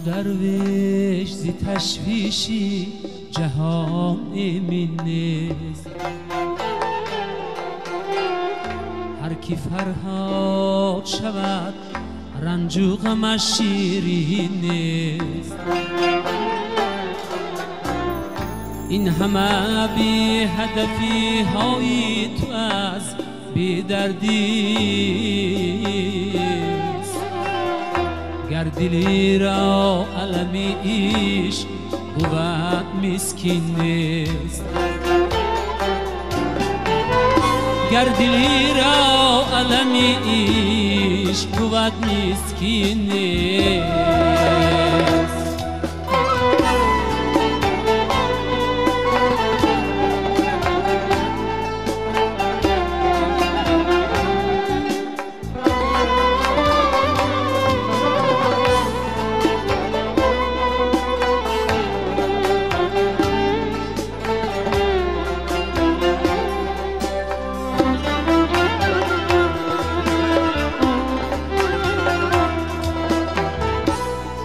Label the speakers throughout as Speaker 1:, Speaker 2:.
Speaker 1: درویش زی تشویشی جهان امین نیست. هر کی فرهاد شود رنج و غمش شیرین نیست. این همه بی هدفی های تو از بی دردیست. گر دلی را علمی عشق بود مسکین نیست. گر دلی را علمی عشق بود مسکین نیست.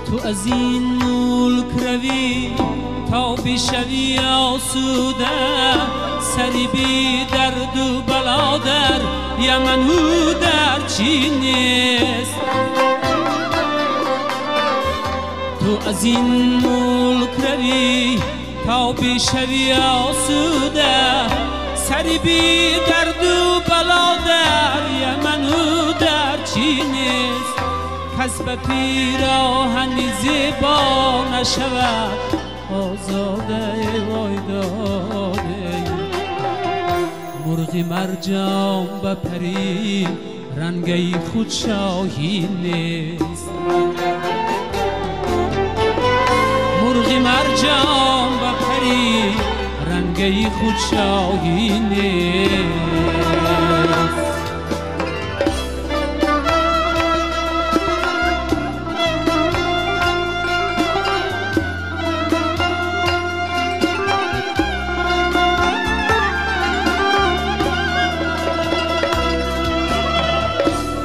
Speaker 1: تو از این ملک روی تا بشوی آسوده، سری بی درد و بلا در یمن و در چین نیست. تو از این ملک روی تا بشوی آسوده، سری بی درد و بلا در یمن و در چین نیست. کس به پیراهنی زیبا نشود آزاده وای داده. مرغی مرجان به پری رنگی خود شاهین نیست. مرغی مرجان به پری رنگی خود شاهین نیست.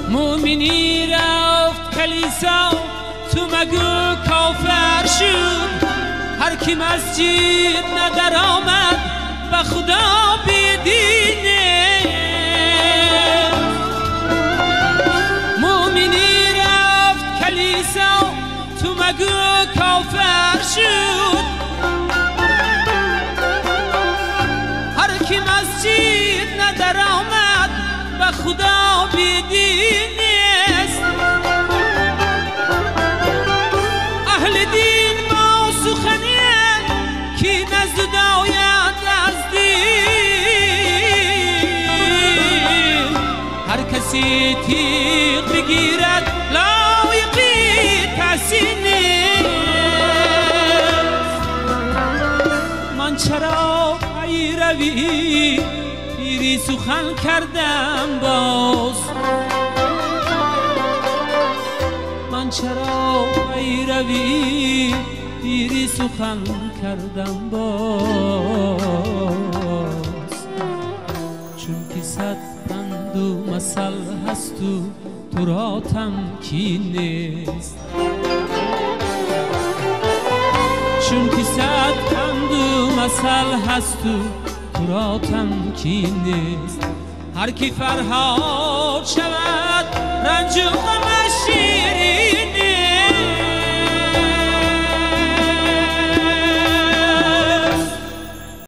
Speaker 1: مومنی رفت کلیسا تو مگو کافر شد. هر کی مسجد ندر آمد به خدا بیدینه. مومنی رفت کلیسا تو مگو کافر شد. هر کی مسجد ندر آمد به خدا بیدینه. هر کسی تیغ بگیرد لایقی کسی نیست. من چرا ای روی پیری سخن کردم باز. من چرا ای روی پیری سخن کردم باز. چون که صد پند و مثل هست و تو را تمکین نیست. چون که صد پند و مثل هست و تو را تمکین نیست. هر کی فرهاد شود رنج و غمش